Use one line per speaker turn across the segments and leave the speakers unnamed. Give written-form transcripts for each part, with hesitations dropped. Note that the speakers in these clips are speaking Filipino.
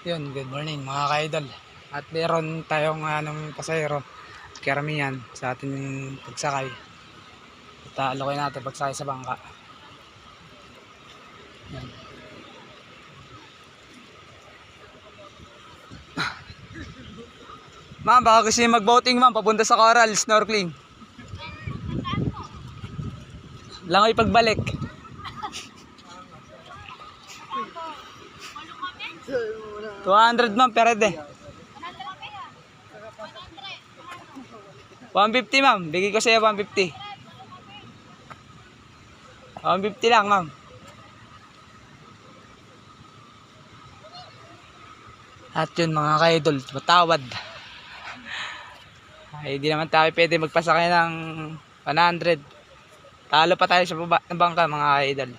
Yun, good morning mga ka-idol. At meron tayong pasahero, karamihan sa ating pagsakay. At alokin natin pagsakay sa bangka. Yan. Ma'am, baka gusto nyo mag-boating ma'am, papunta sa Coral, snorkeling. Langoy pagbalik. $200 ma'am, perede. 150 ma'am, bigay ko sa'yo 150. 150 lang ma'am. At yun mga ka-idol, matawad. Ay, di naman tayo pwede magpasakay ng 100. Talo pa tayo sa baba ng bangka mga ka-idol.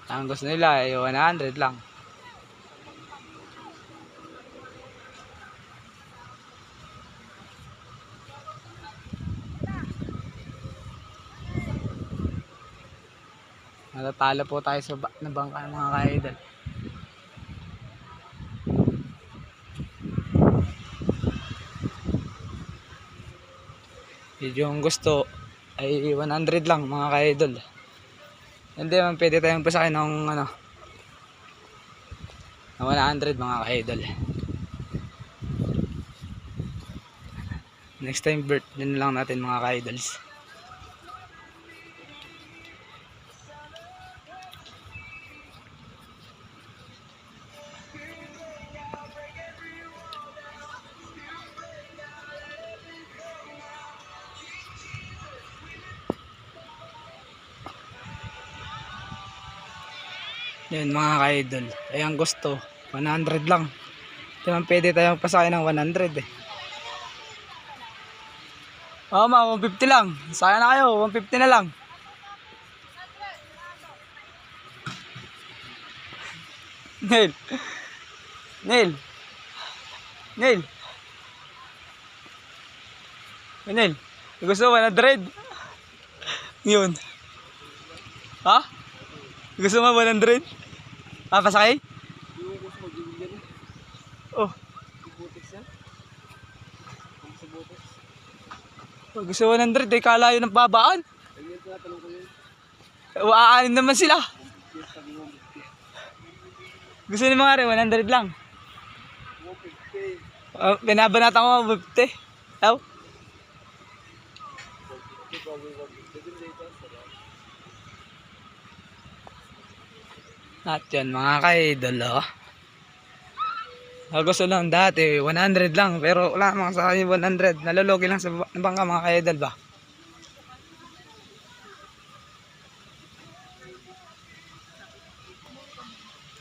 Ang gusto nila ay 100 lang. Natatalo po tayo sa bangka mga ka-idol. Yung gusto ay 100 lang mga ka-idol. Hindi man pwede tayong pasakay ng ng 100 mga ka-idol. Next time birthday na lang natin mga ka-idols. Yan mga ka-idol. Ay ang gusto 100 lang. Hindi man pwede tayong pasakay ng 100 eh. Oo ma, 150 lang. Sayang na kayo, 150 na lang. Neil. Neil. Neil. Neil. Gusto 100. Yun. Ha? Gusto mo 100? Ah, pasakay? Oh. Gusto 100 eh, kalayo ng babaan. Aanin naman sila. Gusto ni mga rin, 100 lang. Binabanatan ko 150. Aw. At yan mga ka-idol oh. Gusto lang dati 100 lang pero wala mga sa akin 100. Nalologi lang sa bangka mga ka-idol ba.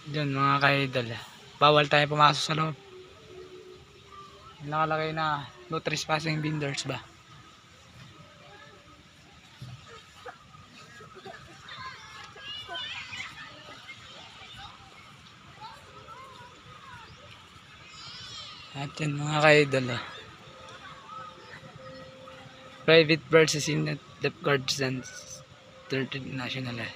Diyan mga ka-idol. Bawal tayo pumasok sa loob. Nakalagay na no trespassing vendors ba. At yan mga ka-idol oh. Private versus in lifeguards and 13 national eh.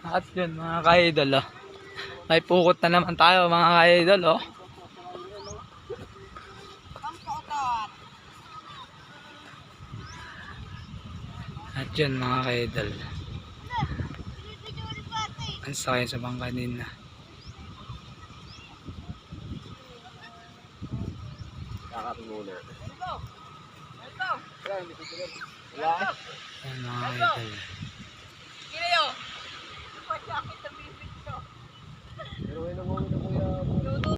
At yun mga ka-idol oh. May pukot na naman tayo mga ka-idol oh. At yun mga ka-idol. Ang sakay sa bangka nila.
Kakapimuna.
Ayan mga ka-idol.
Pero ngayon ang